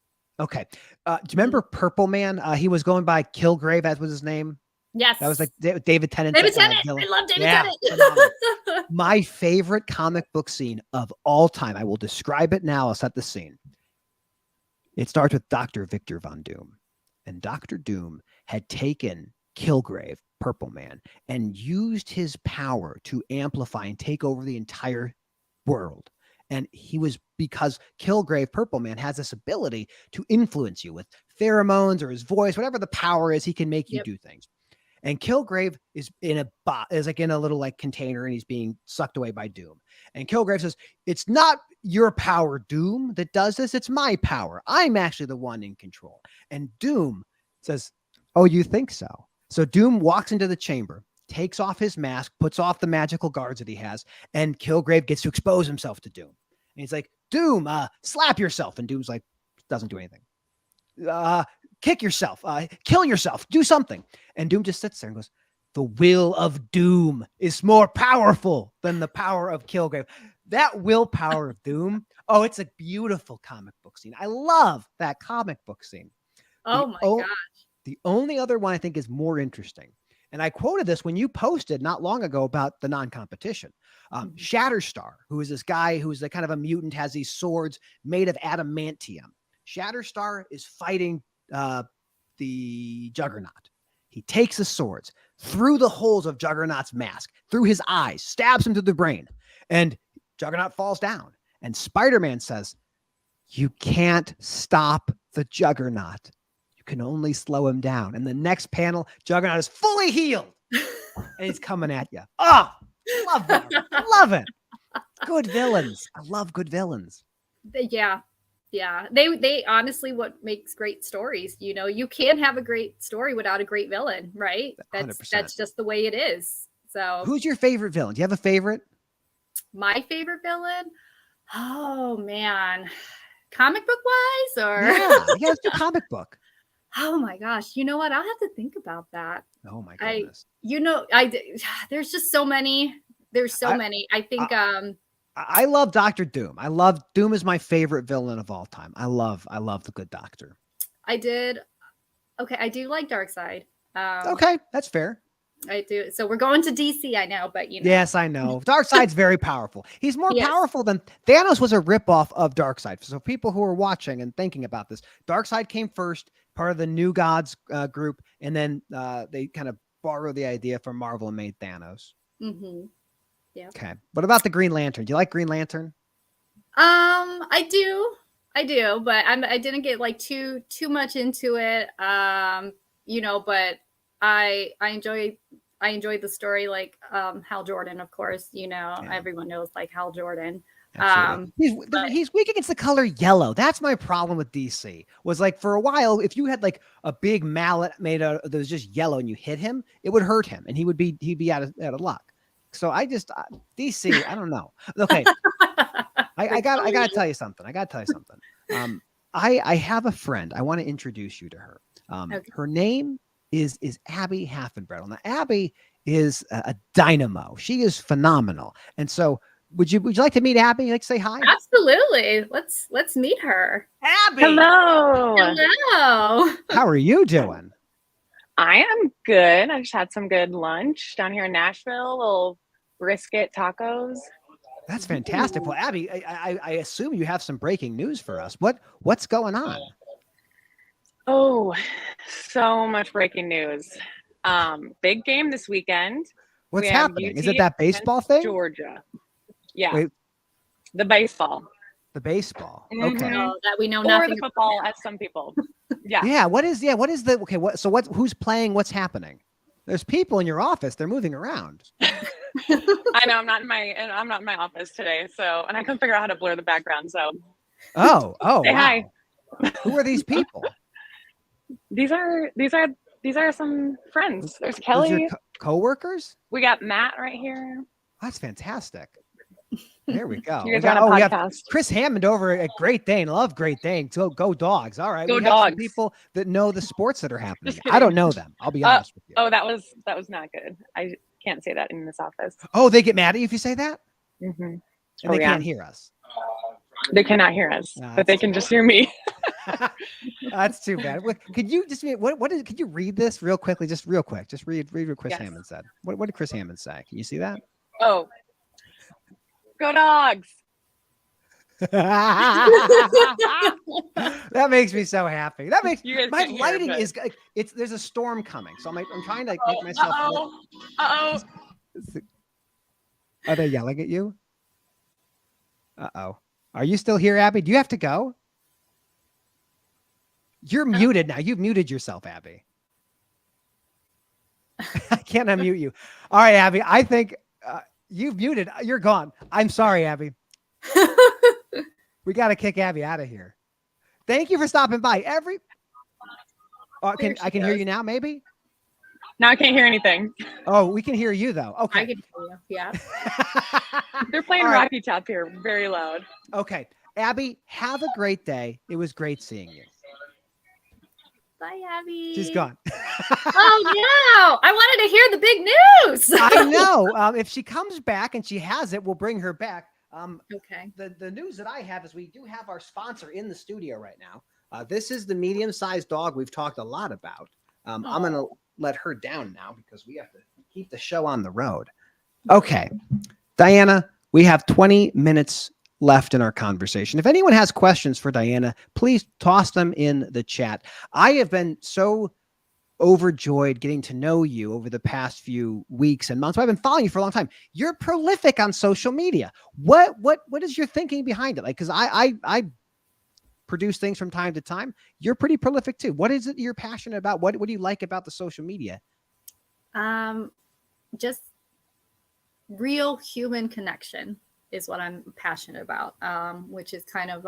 Okay. Do you remember Purple Man? He was going by Kilgrave, as was his name. Yes. That was like David Tennant. David Tennant. I love David Tennant. My favorite comic book scene of all time. I will describe it now. I'll set the scene. It starts with Dr. Victor Von Doom. And Dr. Doom had taken Kilgrave, Purple Man, and used his power to amplify and take over the entire world. And because Kilgrave, Purple Man, has this ability to influence you with pheromones or his voice, whatever the power is, he can make you do things. And Kilgrave is in a little like container, and he's being sucked away by Doom. And Kilgrave says, "It's not your power, Doom, that does this. It's my power. I'm actually the one in control." And Doom says, "Oh, you think so?" So Doom walks into the chamber, takes off his mask, puts off the magical guards that he has, and Kilgrave gets to expose himself to Doom. And he's like, "Doom, slap yourself." And Doom's like, doesn't do anything. Kick yourself, kill yourself, do something. And Doom just sits there and goes, "The will of Doom is more powerful than the power of Kilgrave." That willpower of Doom. Oh, it's a beautiful comic book scene. I love that comic book scene. Oh my gosh. The only other one I think is more interesting. And I quoted this when you posted not long ago about the non-competition. Shatterstar, who is this guy who's kind of a mutant, has these swords made of adamantium. Shatterstar is fighting the Juggernaut. He takes the swords through the holes of Juggernaut's mask, through his eyes, stabs him to the brain, and Juggernaut falls down. And Spider-Man says, "You can't stop the Juggernaut. You can only slow him down." And the next panel, Juggernaut is fully healed, and he's coming at you. Oh, love that. Love it. Good villains. I love good villains. Yeah, they honestly what makes great stories. You know, you can't have a great story without a great villain, right? 100%. That's just the way it is. So, who's your favorite villain? Do you have a favorite? My favorite villain? Oh man, comic book wise, or let's do comic book. Oh my gosh, you know what? I'll have to think about that. Oh my goodness. There's just so many. There's so many. I think. I love Dr. Doom. Doom is my favorite villain of all time. I love the good doctor. I do like Darkseid. Okay, that's fair. I do. So we're going to DC, I know, but you know. Yes, I know. Darkseid's very powerful. He's more powerful than Thanos was a ripoff of Darkseid. So people who are watching and thinking about this, Darkseid came first, part of the New Gods group, and then they kind of borrowed the idea from Marvel and made Thanos. Mm-hmm. Yeah. Okay. What about the Green Lantern? Do you like Green Lantern? I do, but I didn't get like too much into it. You know, but I enjoy the story, like Hal Jordan, of course. You know, everyone knows like Hal Jordan. He's weak against the color yellow. That's my problem with DC. Was like for a while, if you had like a big mallet made out that was just yellow and you hit him, it would hurt him, and he'd be out of luck. So I just DC, I don't know. Okay, I gotta tell you something. I have a friend. I want to introduce you to her. Her name is Abby Haffenbrettel. Now Abby is a dynamo. She is phenomenal. And so would you like to meet Abby? You like to say hi? Absolutely. Let's meet her. Abby. Hello. How are you doing? I am good. I just had some good lunch down here in Nashville, little brisket tacos. That's fantastic. Well, Abby, I assume you have some breaking news for us. What's going on? Oh, so much breaking news. Big game this weekend. What's We have happening? Is UT it that baseball thing? Georgia. Yeah. Wait, The baseball. the baseball. Okay. Mhm. So that we know Or nothing the football, as some people. Yeah. Yeah. What is the okay? Who's playing? What's happening? There's people in your office. They're moving around. I know I'm not in my office today, so and I couldn't figure out how to blur the background. So Oh, say wow. hi. Who are these people? These are some friends. There's Those Kelly. your coworkers? We got Matt right here. That's fantastic. There we go. You guys are on a we have podcast. Chris Hammond over at Great Dane. Love Great Dane. Go Dogs. All right. Go we have some Dogs. people that know the sports that are happening. Just I don't kidding. know them. I'll be honest with you. Oh, that was not good. I can't say that in this office. Oh, they get mad at you if you say that? Mm-hmm. And Oh, they yeah. can't hear us. They cannot hear us, No, but they can just hear me. That's too bad. Could you just could you read this real quickly? Just real quick. Just read what Chris Yes. Hammond said. What did Chris Hammond say? Can you see that? Oh, go Dogs. That makes me so happy. That makes You guys my can't hear, lighting but- is there's a storm coming. So I'm trying to make myself Uh-oh. Are they yelling at you? Uh-oh. Are you still here, Abby? Do you have to go? You're muted now. You've muted yourself, Abby. I can't unmute you. All right, Abby. I think you've muted. You're gone. I'm sorry, Abby. We got to kick Abby out of here. Thank you for stopping by. I can hear you now, maybe? Now I can't hear anything. Oh, we can hear you, though. Okay. I can hear you. Yeah. They're playing All right. Rocky Top here very loud. Okay. Abby, have a great day. It was great seeing you. Bye, Abby. She's gone. Oh no! I wanted to hear the big news. I know. If she comes back and she has it, we'll bring her back. Okay. The news that I have is we do have our sponsor in the studio right now. This is the medium-sized dog we've talked a lot about. I'm going to let her down now because we have to keep the show on the road. Okay. Diana, we have 20 minutes left in our conversation. If anyone has questions for Diana, please toss them in the chat. I have been so overjoyed getting to know you over the past few weeks and months. I've been following you for a long time. You're prolific on social media. What is your thinking behind it? Like, because I produce things from time to time. You're pretty prolific too. What is it you're passionate about? What do you like about the social media? Just real human connection is what I'm passionate about, which is kind of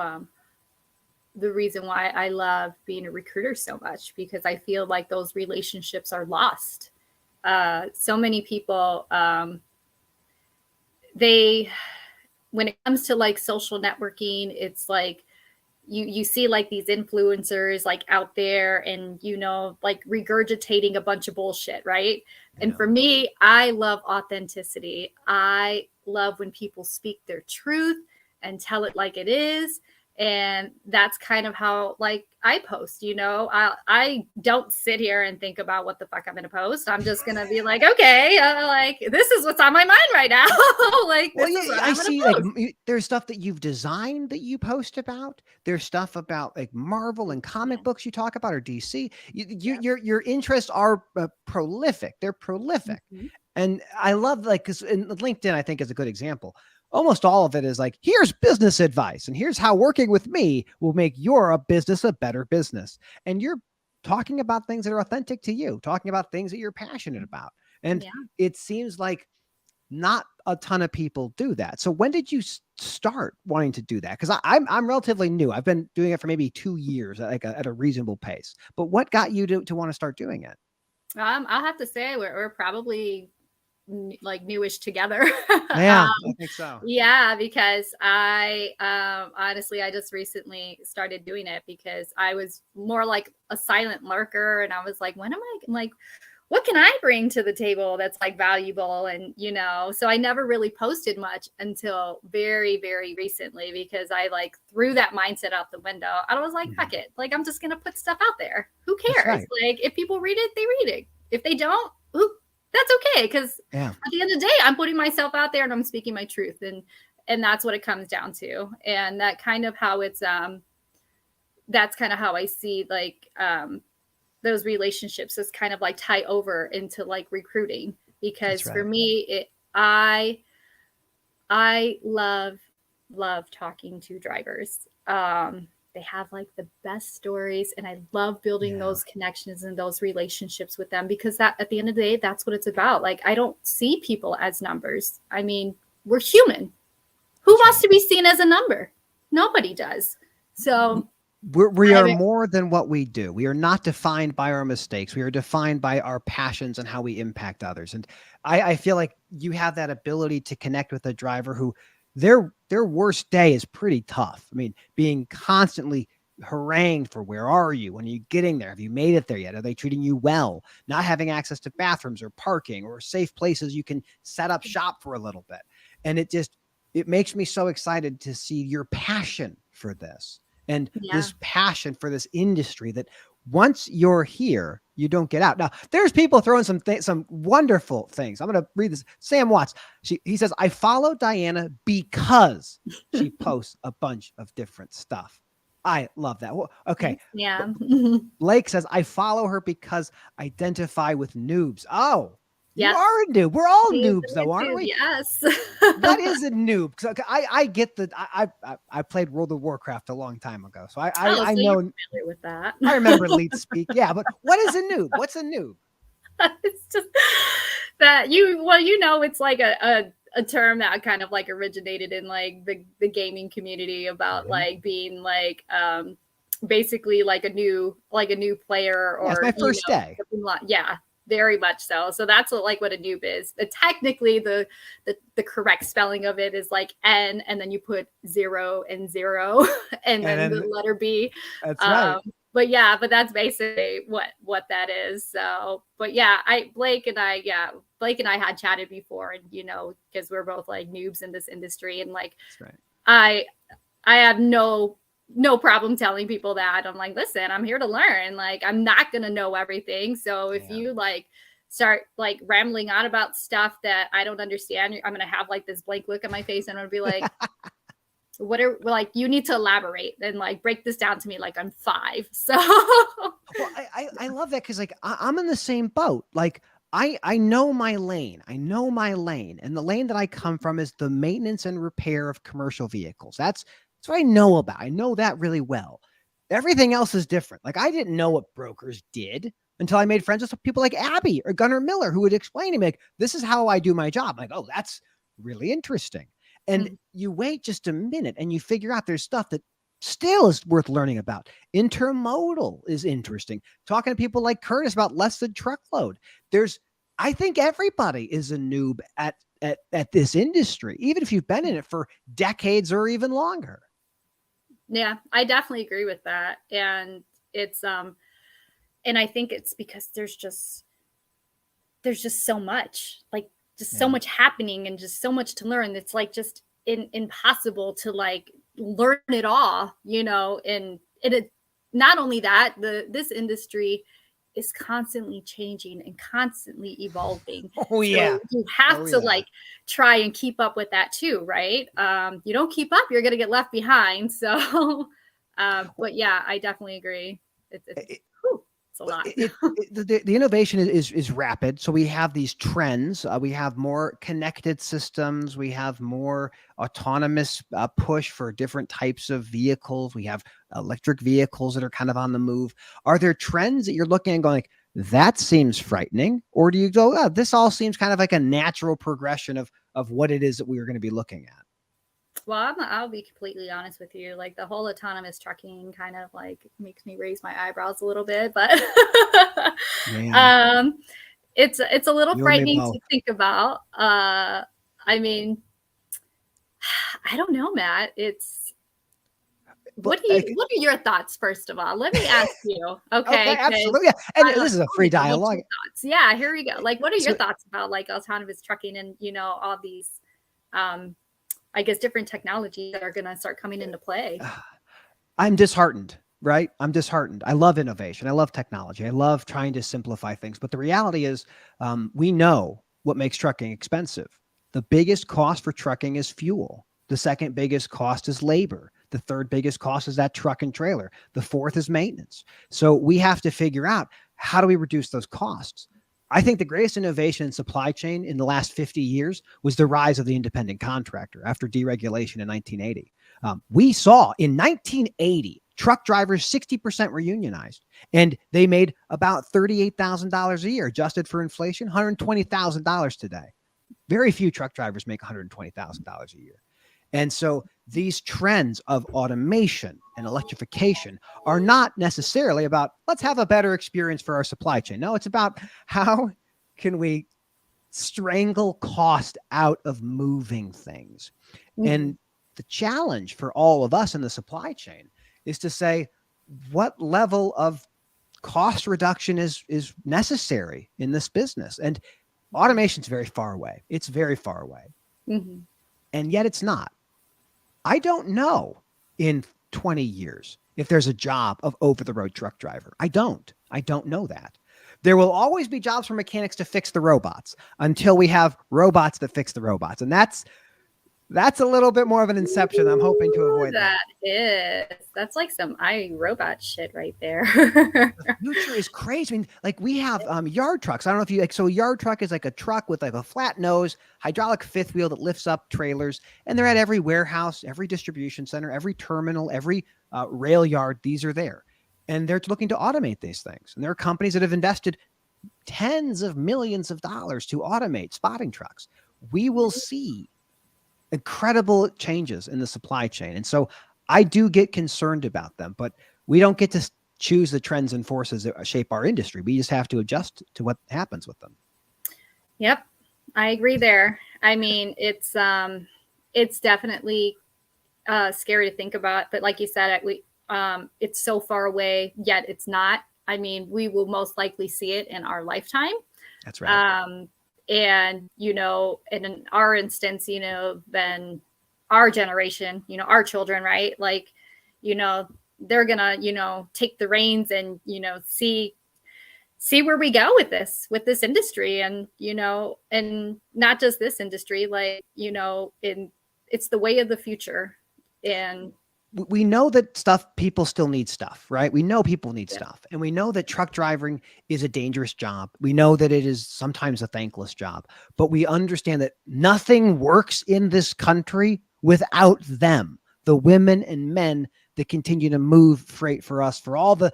the reason why I love being a recruiter so much, because I feel like those relationships are lost. So many people, when it comes to like social networking, it's like you see like these influencers like out there and, like regurgitating a bunch of bullshit, right? Yeah. And for me, I love authenticity. I love when people speak their truth and tell it like it is. And that's kind of how like I post, I don't sit here and think about what the fuck I'm going to post. I'm just going to be like, okay, like this is what's on my mind right now. Like, well, yeah, I see like there's stuff that you've designed that you post about. There's stuff about like Marvel and comic books you talk about, or DC. Your interests are prolific. They're prolific. Mm-hmm. And I love like, because LinkedIn, I think, is a good example. Almost all of it is like, here's business advice and here's how working with me will make your business a better business. And you're talking about things that are authentic to you, talking about things that you're passionate about. And it seems like not a ton of people do that. So when did you start wanting to do that? Because I'm relatively new. I've been doing it for maybe 2 years at a reasonable pace. But what got you to want to start doing it? I'll have to say we're probably like newish together. Yeah, I think so. Yeah, because I honestly, I just recently started doing it because I was more like a silent lurker, and I was like, when am I like, what can I bring to the table that's like valuable? And so I never really posted much until very, very recently, because I like threw that mindset out the window. I was like, fuck it, like I'm just gonna put stuff out there. Who cares? Right. Like if people read it, they read it. If they don't, that's okay, because at the end of the day, I'm putting myself out there and I'm speaking my truth, and that's what it comes down to. And that kind of how it's that's kind of how I see like those relationships as kind of like tie over into like recruiting, because That's for right. me, I love talking to drivers. They have like the best stories, and I love building Yeah. those connections and those relationships with them, because that at the end of the day, that's what it's about. Like, I don't see people as numbers. I mean, we're human. Who That's wants right. to be seen as a number? Nobody does. So We I are haven't, more than what we do. We are not defined by our mistakes. We are defined by our passions and how we impact others. And I feel like you have that ability to connect with a driver who their worst day is pretty tough. I mean, being constantly harangued for where are you? When are you getting there? Have you made it there yet? Are they treating you well? Not having access to bathrooms or parking or safe places you can set up shop for a little bit. And it makes me so excited to see your passion for this and yeah. this passion for this industry that once you're here, you don't get out. Now, there's people throwing some wonderful things. I'm going to read this. Sam Watts, he says, I follow Diana because she posts a bunch of different stuff. I love that. Well, okay. Yeah. Blake says, I follow her because I identify with noobs. Oh, you Yes. are a noob. We're all He is noobs, a though, aren't noob, we? yes. What is a noob? 'Cause I get that. I played World of Warcraft a long time ago, so Oh, I so you're know. familiar with that. I remember Leet speak. Yeah, but what is a noob? What's a noob? It's just that it's like a term that kind of like originated in like the gaming community about like being like basically like a new player, Yeah, it's or my first day. something like, yeah, very much so. So that's what a noob is. But technically the correct spelling of it is like N, and then you put 0 and 0 and then the letter B. That's right. But yeah, but that's basically what that is. So, but yeah, Blake and I had chatted before, and because we're both like noobs in this industry, and like That's right. I have no problem telling people that. I'm like, listen, I'm here to learn. Like, I'm not gonna know everything. So if you like start like rambling on about stuff that I don't understand, I'm gonna have like this blank look on my face, and I'm gonna be like, you need to elaborate and like break this down to me like I'm 5. So Well, I love that because like I'm in the same boat. Like I know my lane. I know my lane, and the lane that I come from is the maintenance and repair of commercial vehicles. That's what I know about. I know that really well. Everything else is different. Like I didn't know what brokers did until I made friends with people like Abby or Gunnar Miller, who would explain to me, like, this is how I do my job. I'm like, oh, that's really interesting. And you wait just a minute and you figure out there's stuff that still is worth learning about. Intermodal is interesting. Talking to people like Curtis about less than truckload. I think everybody is a noob at this industry, even if you've been in it for decades or even longer. Yeah, I definitely agree with that. And it's and I think it's because there's just so much, like just so much happening and just so much to learn. It's like just impossible to like learn it all, and it not only that, this industry is constantly changing and constantly evolving. Oh yeah. So you have to like try and keep up with that too, right? You don't keep up, you're gonna get left behind. So but yeah, I definitely agree. It's a lot. The innovation is rapid. So we have these trends. We have more connected systems. We have more autonomous push for different types of vehicles. We have electric vehicles that are kind of on the move. Are there trends that you're looking at going like, that seems frightening? Or do you go, oh, this all seems kind of like a natural progression of what it is that we are going to be looking at? Well, I'll be completely honest with you. Like the whole autonomous trucking kind of like makes me raise my eyebrows a little bit, but it's a little frightening to think about. I mean, I don't know, Matt. What are your thoughts, first of all? Let me ask you. Okay, absolutely. Yeah. And this is a free dialogue. Yeah, here we go. Like, what are your thoughts about like autonomous trucking and all these I guess different technologies that are going to start coming into play? I'm disheartened, right? I'm disheartened. I love innovation. I love technology. I love trying to simplify things. But the reality is we know what makes trucking expensive. The biggest cost for trucking is fuel. The second biggest cost is labor. The third biggest cost is that truck and trailer. The 4th is maintenance. So we have to figure out, how do we reduce those costs? I think the greatest innovation in supply chain in the last 50 years was the rise of the independent contractor after deregulation in 1980. We saw in 1980, truck drivers, 60% were unionized, and they made about $38,000 a year, adjusted for inflation, $120,000 today. Very few truck drivers make $120,000 a year. And so these trends of automation and electrification are not necessarily about, let's have a better experience for our supply chain. No, it's about how can we strangle cost out of moving things. Mm-hmm. And the challenge for all of us in the supply chain is to say, what level of cost reduction is necessary in this business? And automation is very far away. It's very far away. Mm-hmm. And yet it's not. I don't know in 20 years if there's a job of over-the-road truck driver. I don't know that. There will always be jobs for mechanics to fix the robots until we have robots that fix the robots. And that's a little bit more of an inception. I'm hoping to avoid that. That's like some iRobot shit right there. The future is crazy. I mean, like we have yard trucks. I don't know if you so a yard truck is like a truck with like a flat nose, hydraulic fifth wheel that lifts up trailers, and they're at every warehouse, every distribution center, every terminal, every rail yard. These are there, and they're looking to automate these things. And there are companies that have invested tens of millions of dollars to automate spotting trucks. We will see incredible changes in the supply chain. And so I do get concerned about them, but we don't get to choose the trends and forces that shape our industry. We just have to adjust to what happens with them. Yep. I agree there. I mean, it's definitely scary to think about, but like you said, it's so far away, yet it's not. I mean, we will most likely see it in our lifetime. That's right. And, in our instance, then our generation, our children, right? Like, they're gonna, take the reins and, see where we go with this industry. And, and not just this industry, like, it's the way of the future. And we know that people still need stuff, right? We know people need stuff. And we know that truck driving is a dangerous job. We know that it is sometimes a thankless job, but we understand that nothing works in this country without them, the women and men that continue to move freight for us, for all the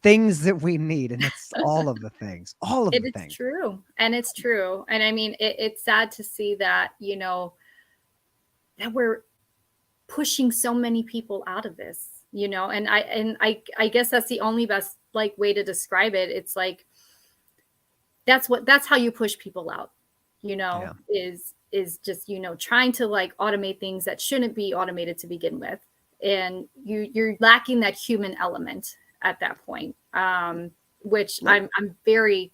things that we need. And it's all of the things, things. It's true. And it's true. And I mean, it's sad to see that, that we're pushing so many people out of this, and I guess that's the only best way to describe it. It's like, that's how you push people out, is just, trying to automate things that shouldn't be automated to begin with. And you're lacking that human element at that point, which I'm very,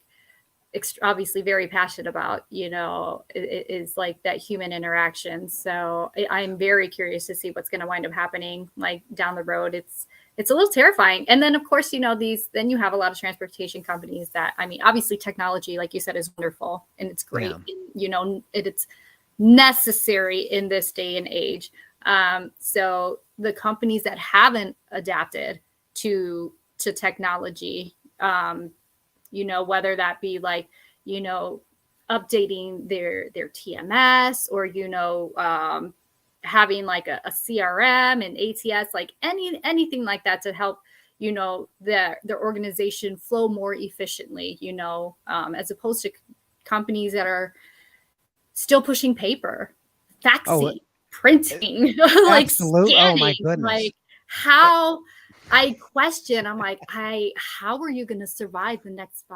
obviously very passionate about, is like that human interaction. So I'm very curious to see what's going to wind up happening down the road. It's a little terrifying. And then of course, then you have a lot of transportation companies that, I mean, obviously technology, like you said, is wonderful and it's great. Yeah. And, it's necessary in this day and age. So the companies that haven't adapted to technology, whether that be updating their TMS or, having a CRM and ATS, anything like that to help, their organization flow more efficiently, as opposed to companies that are still pushing paper, faxing, printing, absolutely. Scanning, oh my goodness. How I question, I'm like, how are you going to survive the next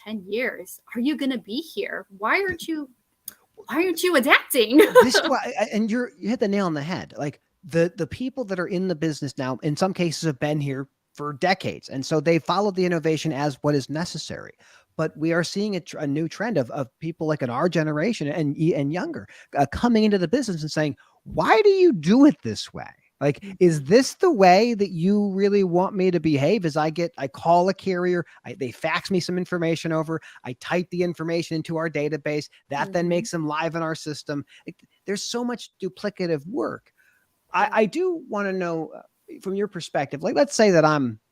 10 years? Are you going to be here? Why aren't you adapting? And you hit the nail on the head. Like the people that are in the business now, in some cases have been here for decades. And so they followed the innovation as what is necessary. But we are seeing a new trend of people like in our generation and younger coming into the business and saying, why do you do it this way? Like, is this the way that you really want me to behave? I call a carrier, they fax me some information over, I type the information into our database, that then makes them live in our system. There's so much duplicative work. I do want to know, from your perspective, like let's say that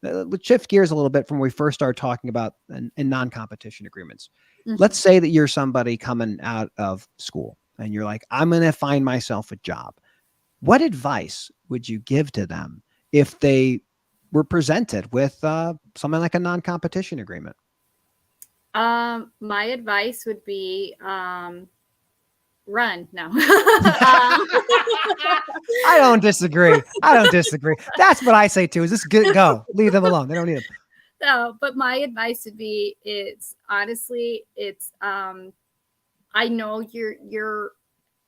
let's shift gears a little bit from when we first started talking about in non-competition agreements. Let's say that you're somebody coming out of school and you're like, I'm going to find myself a job. What advice would you give to them if they were presented with something like a non-competition agreement? My advice would be run. No. I don't disagree. That's what I say too. Is this good? Go. Leave them alone. They don't need them. No, but my advice would be, it's honestly, I know you're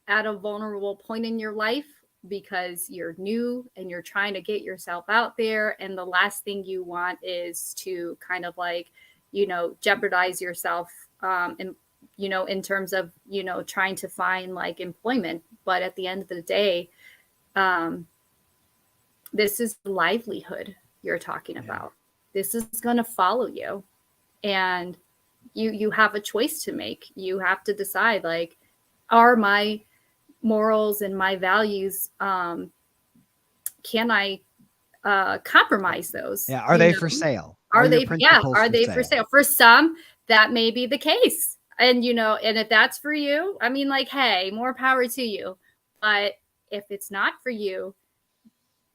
at a vulnerable point in your life because you're new and you're trying to get yourself out there. And the last thing you want is to kind of like, jeopardize yourself in terms of, trying to find like employment. But at the end of the day, this is livelihood you're talking about. This is going to follow you, and you have a choice to make. You have to decide, like, are my morals and my values, can I compromise those? Yeah. Are they for sale? Are they for sale? For some, that may be the case. And, and if that's for you, I mean, like, hey, more power to you. But if it's not for you,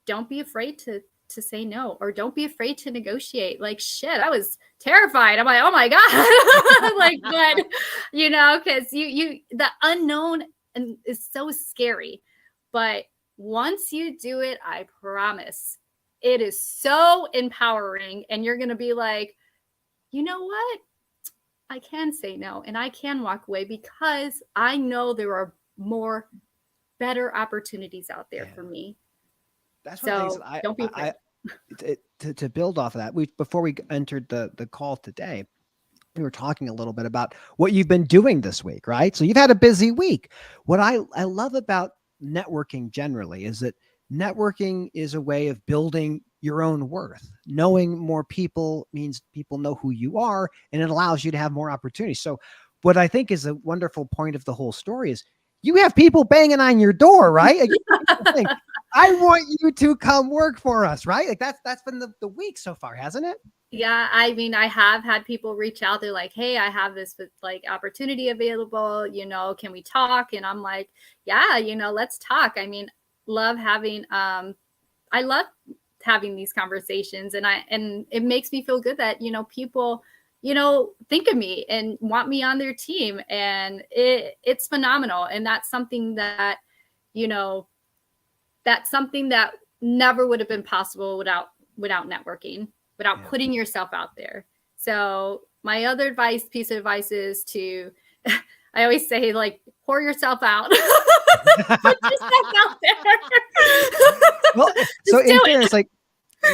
don't be afraid to say no, or don't be afraid to negotiate. Like, shit, I was terrified. I'm like, oh my God. Like, but, because the unknown is so scary. But once you do it, I promise it is so empowering. And you're going to be like, you know what? I can say no, and I can walk away because I know there are better opportunities out there for me. That's one of the things that don't be afraid. To build off of that, before we entered the call today, we were talking a little bit about what you've been doing this week, right? So you've had a busy week. What I love about networking generally is that networking is a way of building your own worth. Knowing more people means people know who you are, and it allows you to have more opportunities. So what I think is a wonderful point of the whole story is you have people banging on your door, right? Like, I want you to come work for us, right? Like that's been the week so far, hasn't it? Yeah, I mean, I have had people reach out. They're like, hey, I have this like opportunity available, can we talk? And I'm like, yeah, let's talk. I mean, I love having these conversations, and it makes me feel good that, people, think of me and want me on their team, and it's phenomenal. And that's something that, never would have been possible without networking, without putting yourself out there. So my other piece of advice is to, I always say, like, pour yourself out. Put yourself out there. Well, so in fairness, like,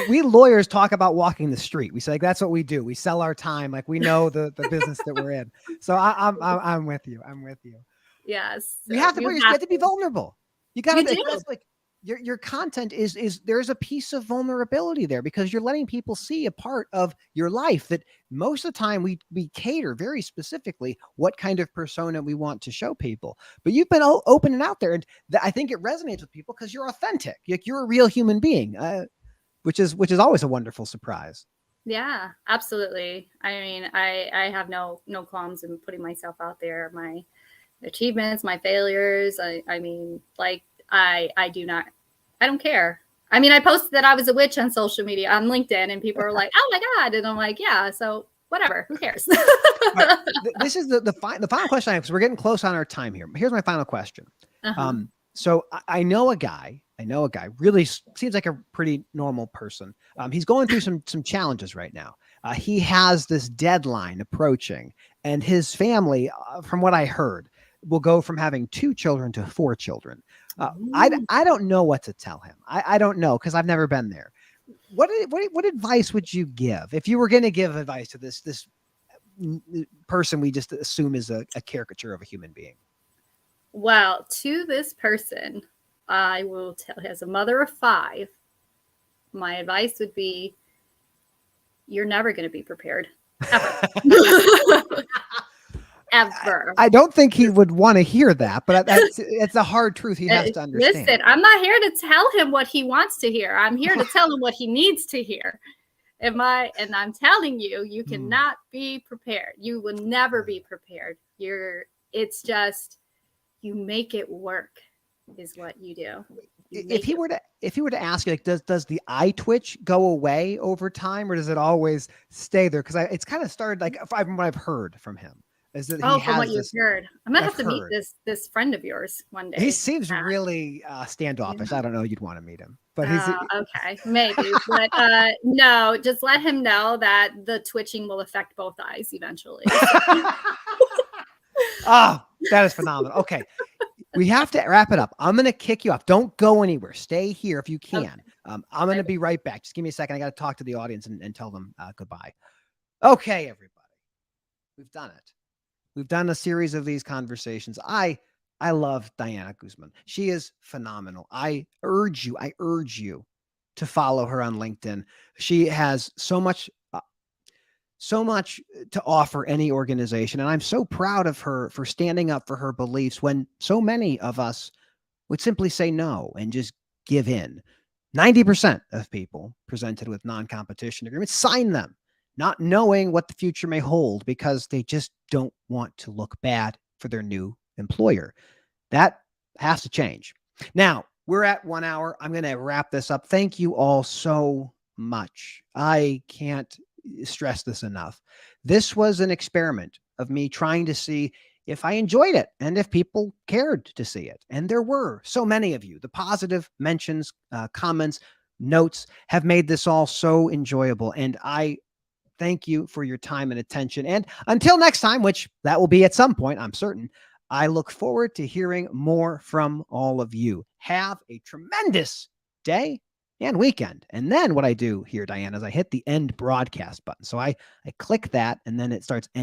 we lawyers talk about walking the street. We say, like, that's what we do. We sell our time. Like, we know the business that we're in. So I'm with you. I'm with you. Yes. You have to you have to be vulnerable. You got to like your content is there's a piece of vulnerability there, because you're letting people see a part of your life that most of the time we cater very specifically what kind of persona we want to show people. But you've been open and out there, and I think it resonates with people because you're authentic. You're a real human being, which is always a wonderful surprise. Yeah, absolutely. I mean, I have no qualms in putting myself out there. My achievements, my failures. I mean, like, I don't care. I mean, I posted that I was a witch on social media, on LinkedIn, and people are like, oh my God. And I'm like, yeah, so whatever, who cares? Right. This is the final question I have, because we're getting close on our time here. Here's my final question. So I know a guy, really seems like a pretty normal person. He's going through some challenges right now. He has this deadline approaching, and his family, from what I heard, will go from having 2 children to 4 children. I don't know what to tell him. I don't know, because I've never been there. What advice would you give if you were going to give advice to this person we just assume is a caricature of a human being? Well, to this person, I will tell, as a mother of 5, my advice would be, you're never going to be prepared. Ever. ever. I don't think he would want to hear that, but it's a hard truth he has to understand. Listen, I'm not here to tell him what he wants to hear. I'm here to tell him what he needs to hear. And I'm telling you, you cannot be prepared. You will never be prepared. It's just, you make it work is what you do. If he were to ask you, like, does the eye twitch go away over time, or does it always stay there? Because it's kind of started, like, from what I've heard from him, is that from what you've heard. I'm gonna have to meet this friend of yours one day. He seems really standoffish. Yeah. I don't know, you'd want to meet him, but he's okay, maybe. But no, just let him know that the twitching will affect both eyes eventually. Oh, that is phenomenal. Okay. We have to wrap it up. I'm going to kick you off. Don't go anywhere. Stay here if you can. Okay. I'm going to be right back. Just give me a second. I got to talk to the audience and tell them goodbye. Okay, everybody. We've done it. We've done a series of these conversations. I love Diana Guzman. She is phenomenal. I urge you to follow her on LinkedIn. She has so much to offer any organization. And I'm so proud of her for standing up for her beliefs when so many of us would simply say no and just give in. 90% of people presented with non-competition agreements sign them, not knowing what the future may hold because they just don't want to look bad for their new employer. That has to change. Now, we're at 1 hour. I'm going to wrap this up. Thank you all so much. I can't stress this enough. This was an experiment of me trying to see if I enjoyed it and if people cared to see it. And there were so many of you. The positive mentions, comments, notes have made this all so enjoyable. And I thank you for your time and attention. And until next time, which that will be at some point, I'm certain, I look forward to hearing more from all of you. Have a tremendous day and weekend. And then what I do here, Diana, is I hit the end broadcast button. So I click that and then it starts ending.